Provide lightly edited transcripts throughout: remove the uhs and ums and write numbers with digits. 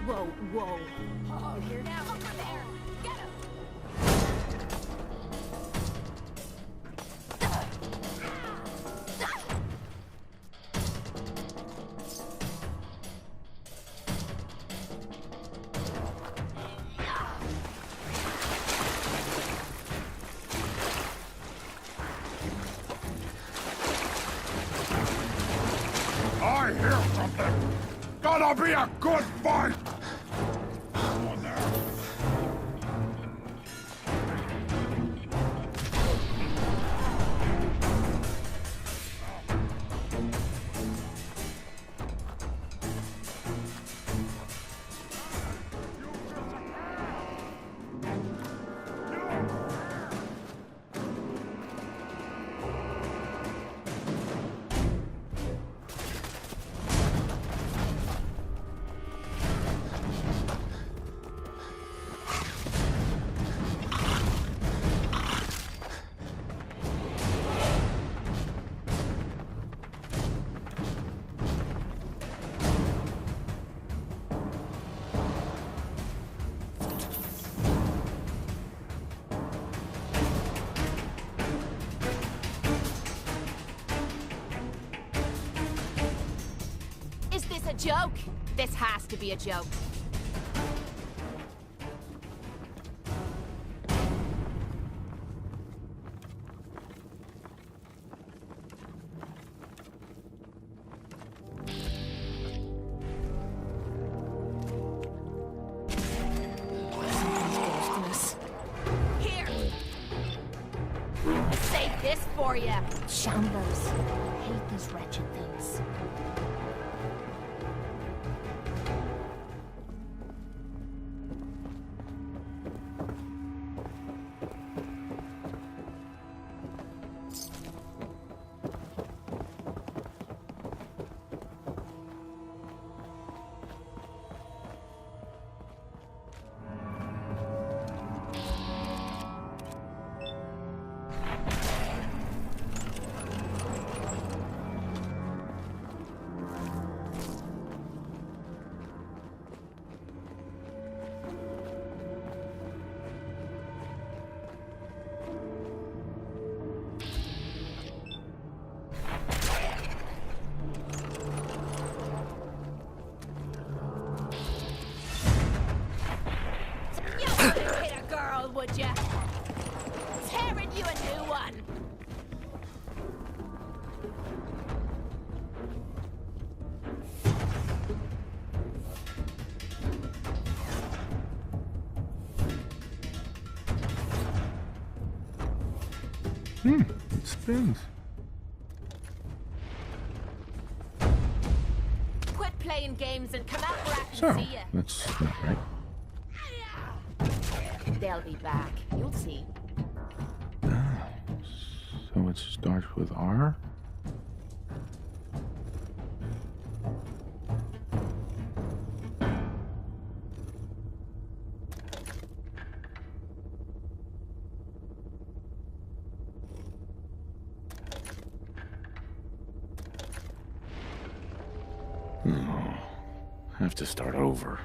Whoa, whoa. Oh, you're now over there. Get him. I hear something! Gonna be a good fight! Come on there. A joke? This has to be a joke. Here! I saved this for you! Shambles. I hate these wretched things. Would ya? Tearing you a new one! It spins. Quit playing games and come out where I can So, see ya. that's not right. They'll be back. You'll see. So it starts with R? No. Have to start over.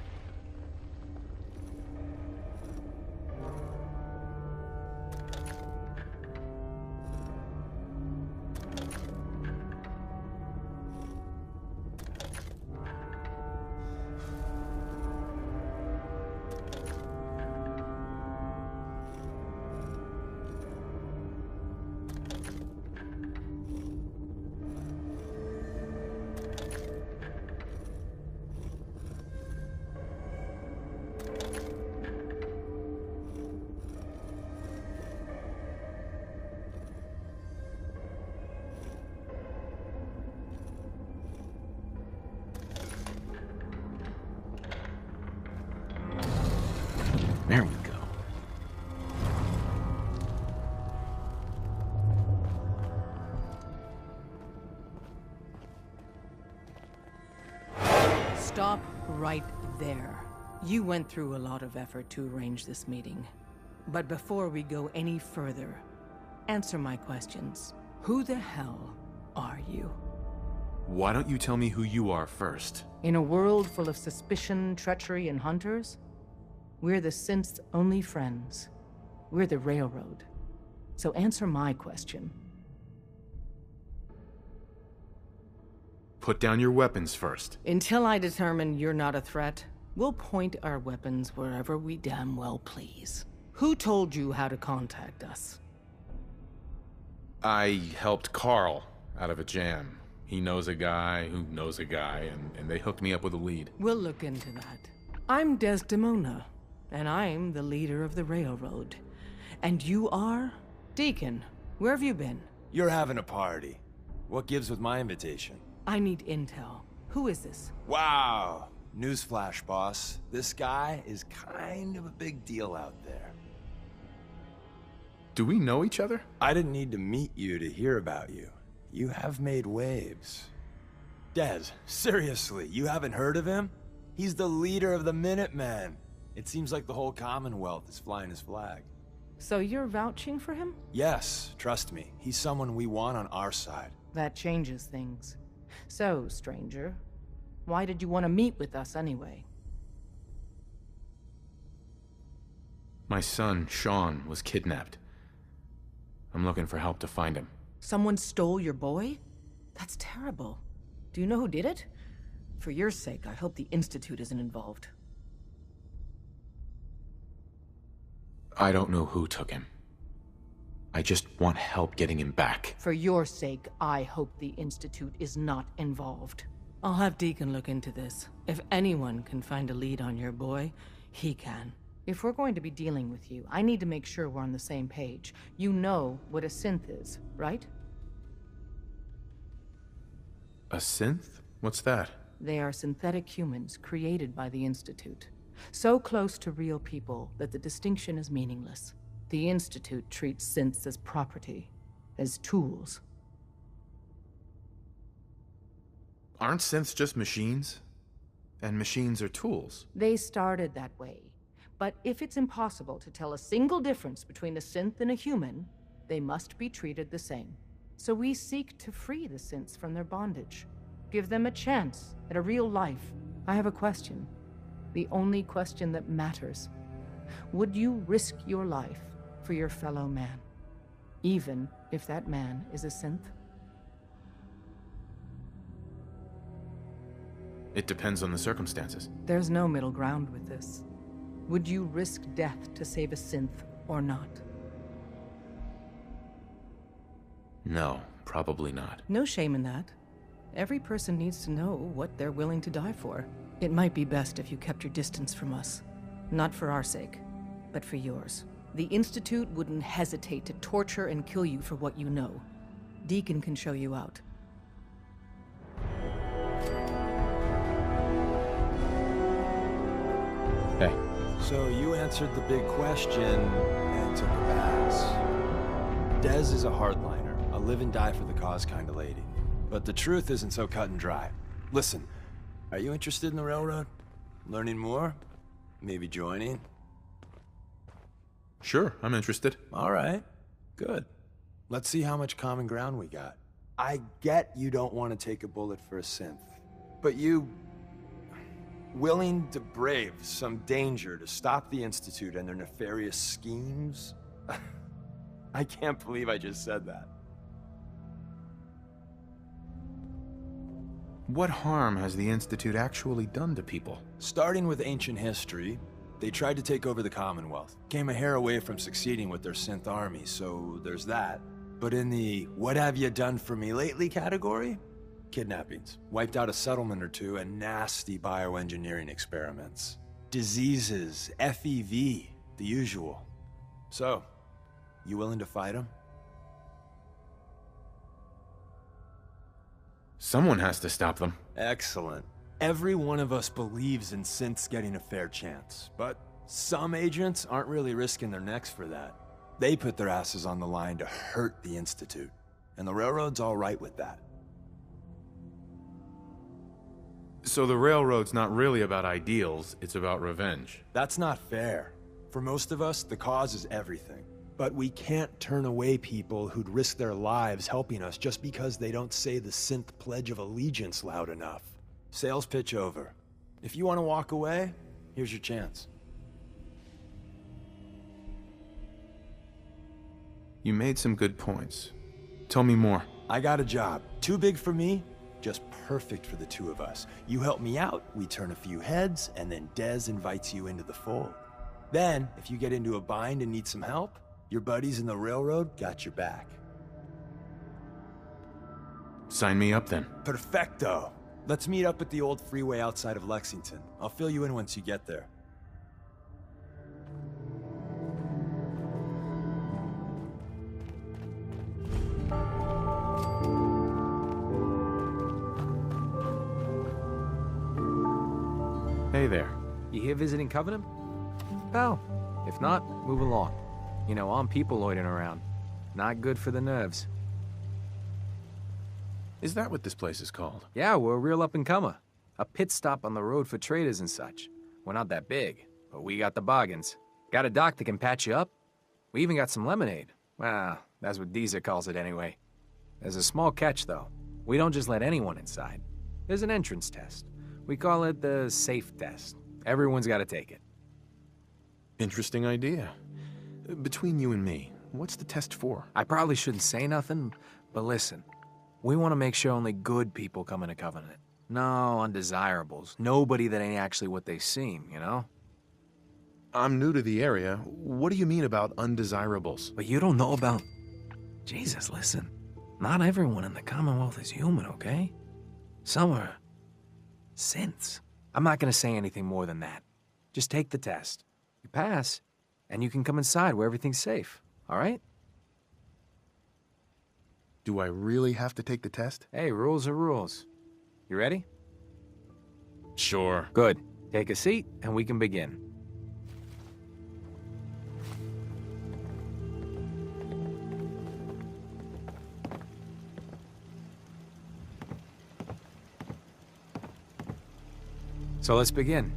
There we go. Stop right there. You went through a lot of effort to arrange this meeting. But before we go any further, answer my questions. Who the hell are you? Why don't you tell me who you are first? In a world full of suspicion, treachery, and hunters, we're the synth's only friends. We're the Railroad. So answer my question. Put down your weapons first. Until I determine you're not a threat, we'll point our weapons wherever we damn well please. Who told you how to contact us? I helped Carl out of a jam. He knows a guy who knows a guy, and they hooked me up with a lead. We'll look into that. I'm Desdemona, and I'm the leader of the Railroad. And you are? Deacon, where have you been? You're having a party. What gives with my invitation? I need intel. Who is this? Wow. Newsflash, boss. This guy is kind of a big deal out there. Do we know each other? I didn't need to meet you to hear about you. You have made waves. Dez, seriously, you haven't heard of him? He's the leader of the Minutemen. It seems like the whole Commonwealth is flying his flag. So you're vouching for him? Yes, trust me. He's someone we want on our side. That changes things. So, stranger, why did you want to meet with us anyway? My son, Sean, was kidnapped. I'm looking for help to find him. Someone stole your boy? That's terrible. Do you know who did it? For your sake, I hope the Institute isn't involved. I don't know who took him. I just want help getting him back. For your sake, I hope the Institute is not involved. I'll have Deacon look into this. If anyone can find a lead on your boy, he can. If we're going to be dealing with you, I need to make sure we're on the same page. You know what a synth is, right? A synth? What's that? They are synthetic humans created by the Institute. So close to real people that the distinction is meaningless. The Institute treats synths as property, as tools. Aren't synths just machines? And machines are tools. They started that way. But if it's impossible to tell a single difference between a synth and a human, they must be treated the same. So we seek to free the synths from their bondage. Give them a chance at a real life. I have a question. The only question that matters. Would you risk your life for your fellow man? Even if that man is a synth? It depends on the circumstances. There's no middle ground with this. Would you risk death to save a synth or not? No, probably not. No shame in that. Every person needs to know what they're willing to die for. It might be best if you kept your distance from us. Not for our sake, but for yours. The Institute wouldn't hesitate to torture and kill you for what you know. Deacon can show you out. Hey. So you answered the big question and took a pass. Dez is a hardliner, a live and die for the cause kind of lady. But the truth isn't so cut and dry. Listen, are you interested in the Railroad? Learning more? Maybe joining? Sure, I'm interested. All right, good. Let's see how much common ground we got. I get you don't want to take a bullet for a synth, but you... willing to brave some danger to stop the Institute and their nefarious schemes? I can't believe I just said that. What harm has the Institute actually done to people? Starting with ancient history, they tried to take over the Commonwealth. Came a hair away from succeeding with their synth army, so there's that. But in the what have you done for me lately category? Kidnappings, wiped out a settlement or two, and nasty bioengineering experiments. Diseases, FEV, the usual. So, you willing to fight them? Someone has to stop them. Excellent. Every one of us believes in synths getting a fair chance, but some agents aren't really risking their necks for that. They put their asses on the line to hurt the Institute, and the Railroad's all right with that. So the Railroad's not really about ideals, it's about revenge. That's not fair. For most of us, the cause is everything. But we can't turn away people who'd risk their lives helping us just because they don't say the synth Pledge of Allegiance loud enough. Sales pitch over. If you want to walk away, here's your chance. You made some good points. Tell me more. I got a job. Too big for me, just perfect for the two of us. You help me out, we turn a few heads, and then Dez invites you into the fold. Then, if you get into a bind and need some help, your buddies in the railroad got your back. Sign me up then. Perfecto. Let's meet up at the old freeway outside of Lexington. I'll fill you in once you get there. Hey there. You here visiting Covenant? Well, if not, move along. You know, I'm people loitering around. Not good for the nerves. Is that what this place is called? Yeah, we're a real up-and-comer. A pit stop on the road for traders and such. We're not that big, but we got the bargains. Got a doc that can patch you up. We even got some lemonade. Well, that's what Deezer calls it anyway. There's a small catch, though. We don't just let anyone inside. There's an entrance test. We call it the safe test. Everyone's got to take it. Interesting idea. Between you and me, what's the test for? I probably shouldn't say nothing, but listen. We want to make sure only good people come into Covenant. No undesirables. Nobody that ain't actually what they seem, you know? I'm new to the area. What do you mean about undesirables? But you don't know about... Jesus, listen. Not everyone in the Commonwealth is human, okay? Some are... synths. I'm not gonna say anything more than that. Just take the test. You pass, and you can come inside where everything's safe, all right? Do I really have to take the test? Hey, rules are rules. You ready? Sure. Good. Take a seat, and we can begin. So let's begin.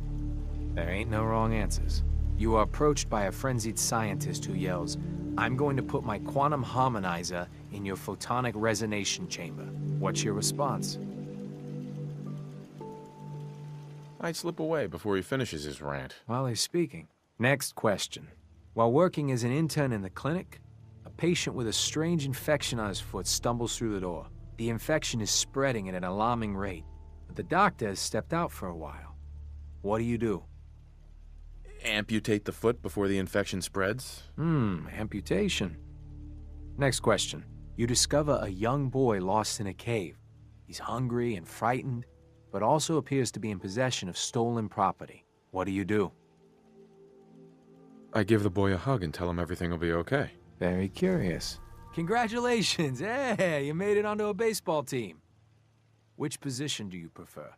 There ain't no wrong answers. You are approached by a frenzied scientist who yells, "I'm going to put my quantum harmonizer in your photonic resonation chamber." What's your response? I'd slip away before he finishes his rant. While he's speaking. Next question. While working as an intern in the clinic, a patient with a strange infection on his foot stumbles through the door. The infection is spreading at an alarming rate, but the doctor has stepped out for a while. What do you do? Amputate the foot before the infection spreads? Amputation. Next question. You discover a young boy lost in a cave. He's hungry and frightened, but also appears to be in possession of stolen property. What do you do? I give the boy a hug and tell him everything will be okay. Very curious. Congratulations! Hey, you made it onto a baseball team. Which position do you prefer?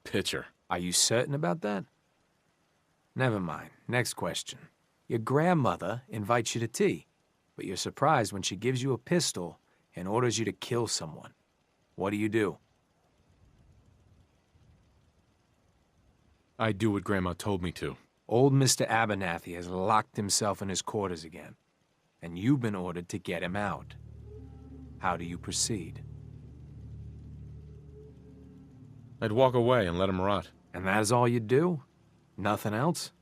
Pitcher. Are you certain about that? Never mind. Next question. Your grandmother invites you to tea, but you're surprised when she gives you a pistol and orders you to kill someone. What do you do? I do what Grandma told me to. Old Mr. Abernathy has locked himself in his quarters again, and you've been ordered to get him out. How do you proceed? I'd walk away and let him rot. And that is all you do? Nothing else?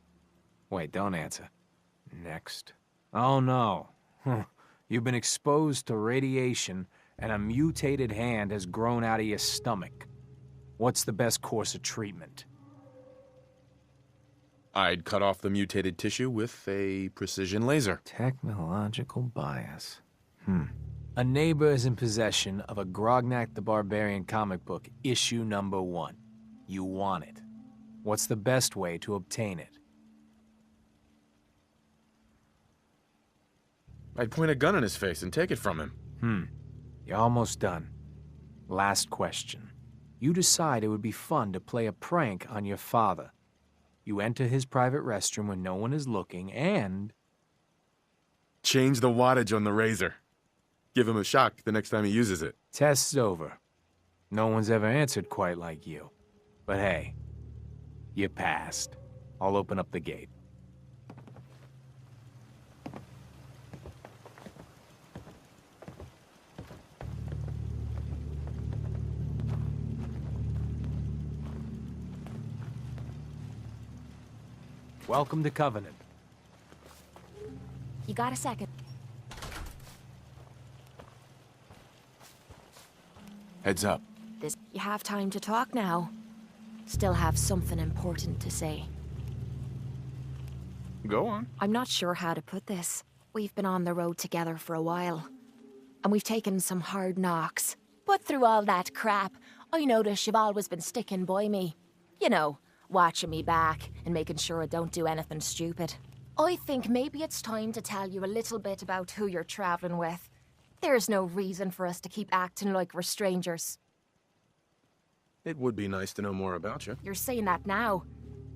Wait, don't answer. Next. Oh no. You've been exposed to radiation and a mutated hand has grown out of your stomach. What's the best course of treatment? I'd cut off the mutated tissue with a precision laser. Technological bias. A neighbor is in possession of a Grognak the Barbarian comic book, issue number 1. You want it. What's the best way to obtain it? I'd point a gun in his face and take it from him. You're almost done. Last question. You decide it would be fun to play a prank on your father. You enter his private restroom when no one is looking and... Change the wattage on the razor. Give him a shock the next time he uses it. Test's over. No one's ever answered quite like you. But hey, you passed. I'll open up the gate. Welcome to Covenant. You got a second? Heads up. You have time to talk now. Still have something important to say. Go on. I'm not sure how to put this. We've been on the road together for a while. And we've taken some hard knocks. But through all that crap, I notice you've always been sticking by me. You know, watching me back and making sure I don't do anything stupid. I think maybe it's time to tell you a little bit about who you're traveling with. There's no reason for us to keep acting like we're strangers. It would be nice to know more about you. You're saying that now,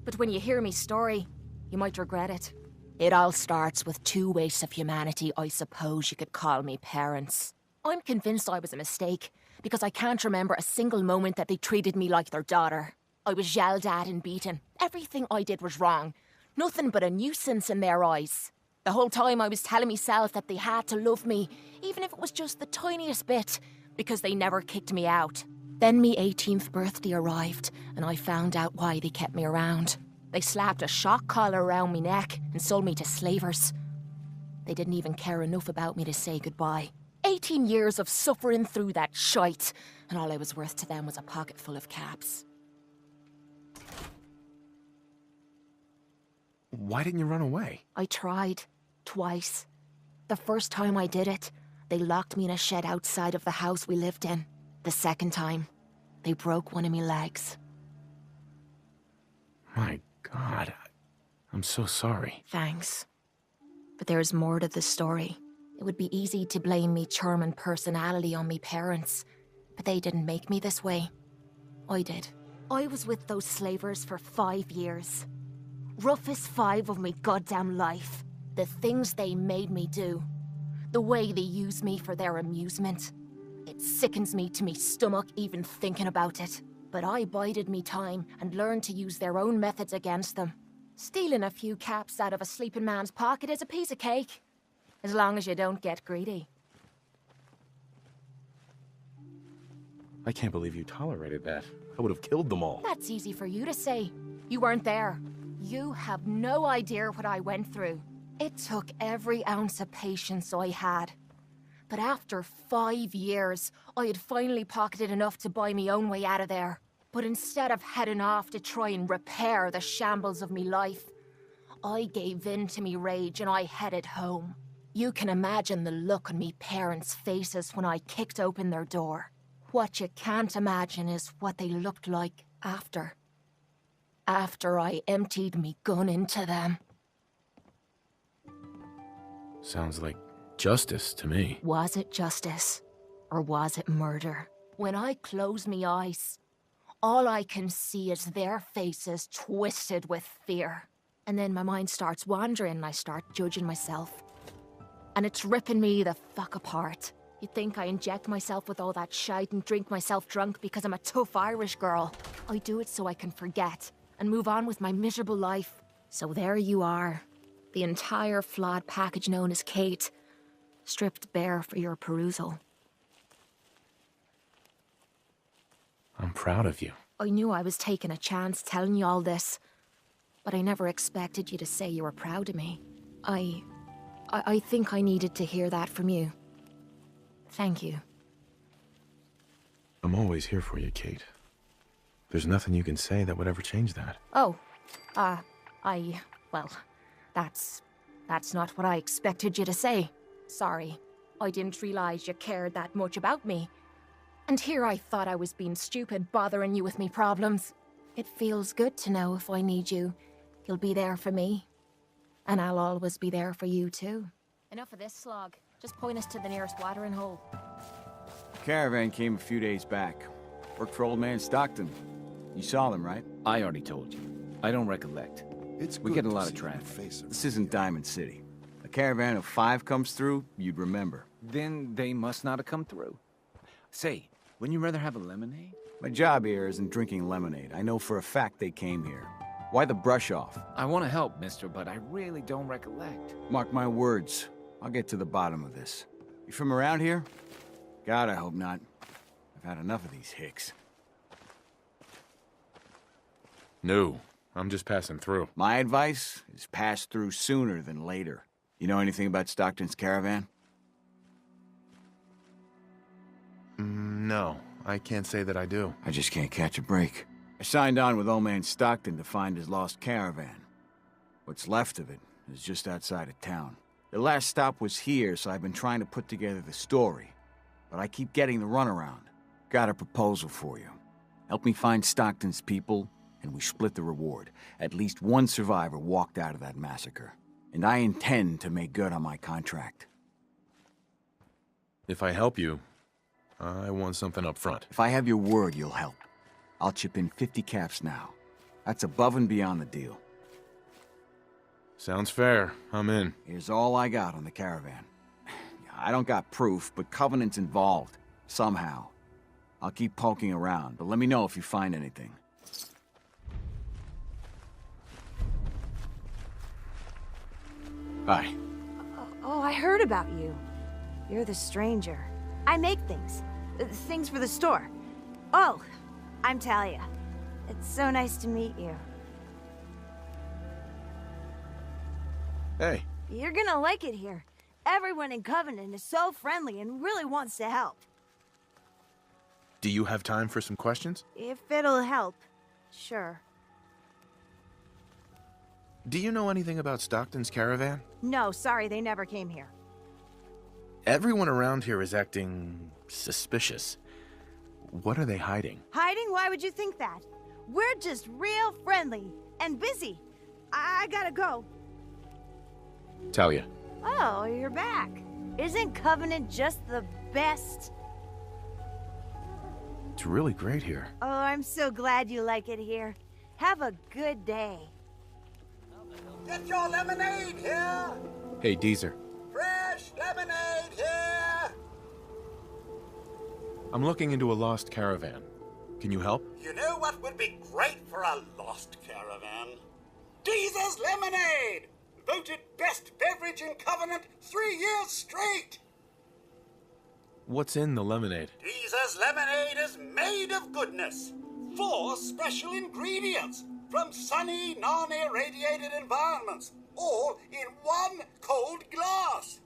but when you hear me story, you might regret it. It all starts with two wastes of humanity I suppose you could call me parents. I'm convinced I was a mistake, because I can't remember a single moment that they treated me like their daughter. I was yelled at and beaten. Everything I did was wrong. Nothing but a nuisance in their eyes. The whole time I was telling myself that they had to love me, even if it was just the tiniest bit, because they never kicked me out. Then me 18th birthday arrived, and I found out why they kept me around. They slapped a shock collar around me neck and sold me to slavers. They didn't even care enough about me to say goodbye. 18 years of suffering through that shite, and all I was worth to them was a pocket full of caps. Why didn't you run away? I tried. Twice. The first time I did it, they locked me in a shed outside of the house we lived in. The second time, they broke one of my legs. My God. I'm so sorry. Thanks. But there's more to the story. It would be easy to blame me charming personality on me parents, but they didn't make me this way. I did. I was with those slavers for 5 years. Roughest 5 of me goddamn life. The things they made me do. The way they used me for their amusement. It sickens me to me stomach even thinking about it. But I bided me time and learned to use their own methods against them. Stealing a few caps out of a sleeping man's pocket is a piece of cake. As long as you don't get greedy. I can't believe you tolerated that. I would have killed them all. That's easy for you to say. You weren't there. You have no idea what I went through. It took every ounce of patience I had. But after 5 years, I had finally pocketed enough to buy me own way out of there. But instead of heading off to try and repair the shambles of me life, I gave in to me rage and I headed home. You can imagine the look on me parents' faces when I kicked open their door. What you can't imagine is what they looked like after. After I emptied me gun into them. Sounds like justice to me. Was it justice? Or was it murder? When I close me eyes, all I can see is their faces twisted with fear. And then my mind starts wandering and I start judging myself. And it's ripping me the fuck apart. You'd think I inject myself with all that shite and drink myself drunk because I'm a tough Irish girl. I do it so I can forget and move on with my miserable life. So there you are. The entire flawed package known as Kate, stripped bare for your perusal. I'm proud of you. I knew I was taking a chance telling you all this, but I never expected you to say you were proud of me. I think I needed to hear that from you. Thank you. I'm always here for you, Kate. There's nothing you can say that would ever change that. Oh, well, that's not what I expected you to say. Sorry. I didn't realize you cared that much about me. And here I thought I was being stupid, bothering you with me problems. It feels good to know if I need you, you'll be there for me. And I'll always be there for you, too. Enough of this slog. Just point us to the nearest watering hole. Caravan came a few days back. Worked for old man Stockton. You saw them, right? I already told you. I don't recollect. We get a lot of traffic. This isn't Diamond City. A caravan of 5 comes through, you'd remember. Then they must not have come through. Say, wouldn't you rather have a lemonade? My job here isn't drinking lemonade. I know for a fact they came here. Why the brush off? I want to help, mister, but I really don't recollect. Mark my words. I'll get to the bottom of this. You from around here? God, I hope not. I've had enough of these hicks. No, I'm just passing through. My advice is pass through sooner than later. You know anything about Stockton's caravan? No, I can't say that I do. I just can't catch a break. I signed on with old man Stockton to find his lost caravan. What's left of it is just outside of town. The last stop was here, so I've been trying to put together the story. But I keep getting the runaround. Got a proposal for you. Help me find Stockton's people, and we split the reward. At least one survivor walked out of that massacre. And I intend to make good on my contract. If I help you, I want something up front. If I have your word, you'll help. I'll chip in 50 caps now. That's above and beyond the deal. Sounds fair. I'm in. Here's all I got on the caravan. I don't got proof, but Covenant's involved. Somehow. I'll keep poking around, but let me know if you find anything. Bye. Oh, I heard about you. You're the stranger. I make things. Things for the store. Oh, I'm Talia. It's so nice to meet you. Hey. You're gonna like it here. Everyone in Covenant is so friendly and really wants to help. Do you have time for some questions? If it'll help, sure. Do you know anything about Stockton's caravan? No, sorry, they never came here. Everyone around here is acting suspicious. What are they hiding? Hiding? Why would you think that? We're just real friendly and busy. I gotta go. Talia. Oh, you're back. Isn't Covenant just the best? It's really great here. Oh, I'm so glad you like it here. Have a good day. Get your lemonade here! Hey, Deezer. Fresh lemonade here! I'm looking into a lost caravan. Can you help? You know what would be great for a lost caravan? Deezer's Lemonade! Voted best beverage in Covenant 3 years straight! What's in the lemonade? Deezer's Lemonade is made of goodness. 4 special ingredients from sunny, non-irradiated environments, all in 1 cold glass.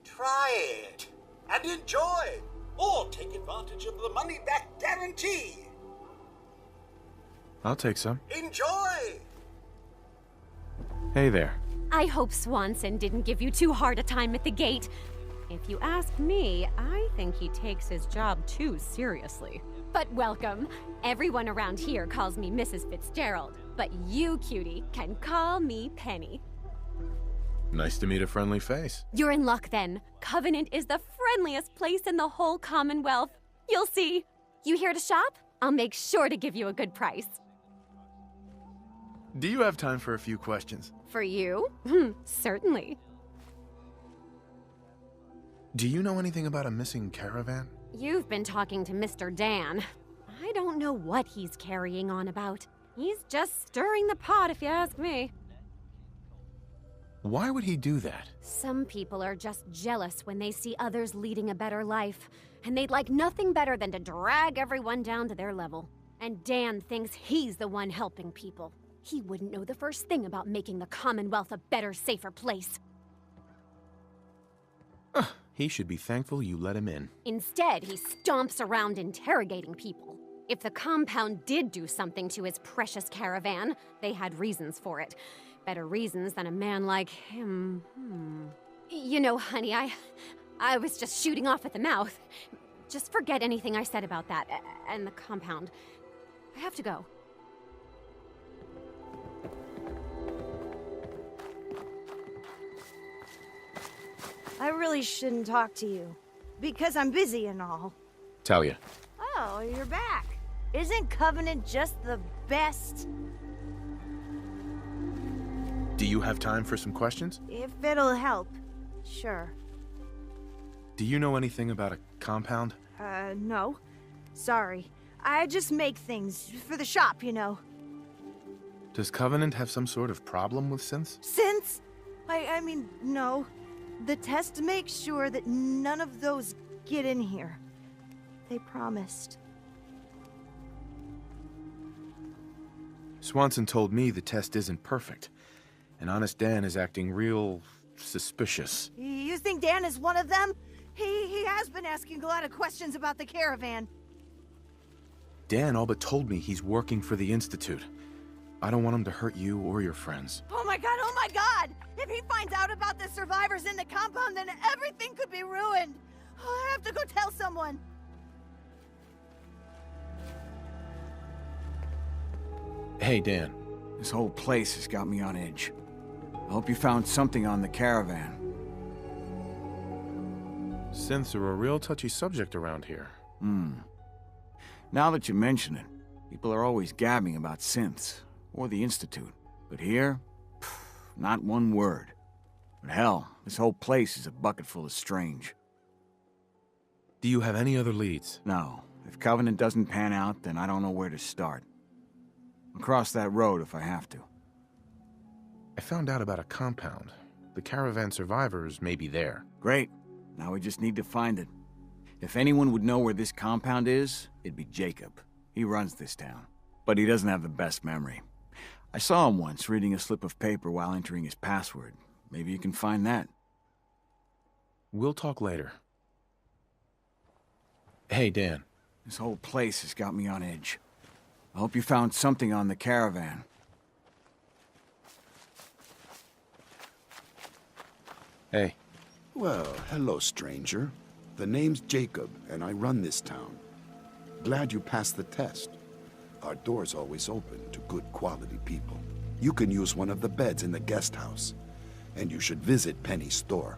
Try it and enjoy, or take advantage of the money-back guarantee. I'll take some. Enjoy! Hey there. I hope Swanson didn't give you too hard a time at the gate. If you ask me, I think he takes his job too seriously. But welcome. Everyone around here calls me Mrs. Fitzgerald, but you, cutie, can call me Penny. Nice to meet a friendly face. You're in luck then. Covenant is the friendliest place in the whole Commonwealth. You'll see. You here to shop? I'll make sure to give you a good price. Do you have time for a few questions? For you? Certainly. Do you know anything about a missing caravan? You've been talking to Mr. Dan. I don't know what he's carrying on about. He's just stirring the pot, if you ask me. Why would he do that? Some people are just jealous when they see others leading a better life, and they'd like nothing better than to drag everyone down to their level. And Dan thinks he's the one helping people. He wouldn't know the first thing about making the Commonwealth a better, safer place. He should be thankful you let him in. Instead, he stomps around interrogating people. If the compound did do something to his precious caravan, they had reasons for it. Better reasons than a man like him. You know, honey, I was just shooting off at the mouth. Just forget anything I said about that and the compound. I have to go. I really shouldn't talk to you, because I'm busy and all. Talia. Oh, you're back. Isn't Covenant just the best? Do you have time for some questions? If it'll help, sure. Do you know anything about a compound? No. Sorry. I just make things for the shop, you know. Does Covenant have some sort of problem with synths? Synths? I mean, no. The test makes sure that none of those get in here. They promised. Swanson told me the test isn't perfect, and Honest Dan is acting real suspicious. You think Dan is one of them? He has been asking a lot of questions about the caravan. Dan all but told me he's working for the Institute. I don't want him to hurt you or your friends. Oh my god! If he finds out about the survivors in the compound, then everything could be ruined! I have to go tell someone! Hey, Dan. This whole place has got me on edge. I hope you found something on the caravan. Synths are a real touchy subject around here. Now that you mention it, people are always gabbing about synths, or the Institute. But here, not one word. But hell, this whole place is a bucket full of strange. Do you have any other leads? No. If Covenant doesn't pan out, then I don't know where to start. I'll cross that road if I have to. I found out about a compound. The caravan survivors may be there. Great. Now we just need to find it. If anyone would know where this compound is, it'd be Jacob. He runs this town. But he doesn't have the best memory. I saw him once reading a slip of paper while entering his password. Maybe you can find that. We'll talk later. Hey, Dan. This whole place has got me on edge. I hope you found something on the caravan. Hey. Well, hello, stranger. The name's Jacob, and I run this town. Glad you passed the test. Our door's always open to good quality people. You can use one of the beds in the guest house, and you should visit Penny's store.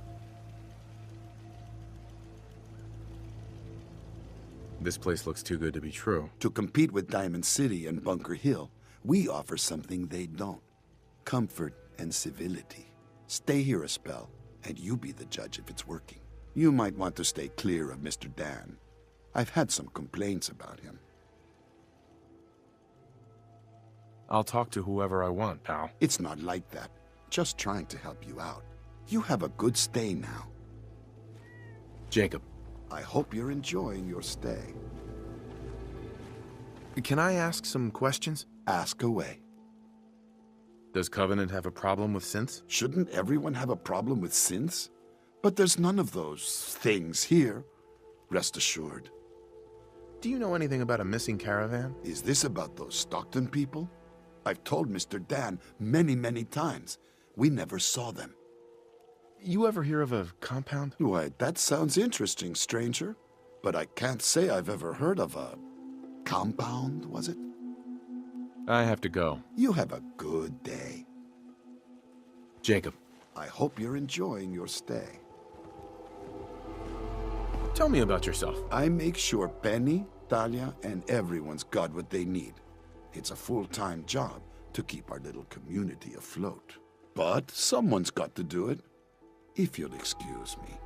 This place looks too good to be true. To compete with Diamond City and Bunker Hill, we offer something they don't. Comfort and civility. Stay here a spell, and you be the judge if it's working. You might want to stay clear of Mr. Dan. I've had some complaints about him. I'll talk to whoever I want, pal. It's not like that. Just trying to help you out. You have a good stay now. Jacob. I hope you're enjoying your stay. Can I ask some questions? Ask away. Does Covenant have a problem with synths? Shouldn't everyone have a problem with synths? But there's none of those things here. Rest assured. Do you know anything about a missing caravan? Is this about those Stockton people? I've told Mr. Dan many, many times. We never saw them. You ever hear of a compound? Why, that sounds interesting, stranger. But I can't say I've ever heard of a compound, was it? I have to go. You have a good day. Jacob. I hope you're enjoying your stay. Tell me about yourself. I make sure Penny, Talia, and everyone's got what they need. It's a full-time job to keep our little community afloat. But someone's got to do it. If you'll excuse me.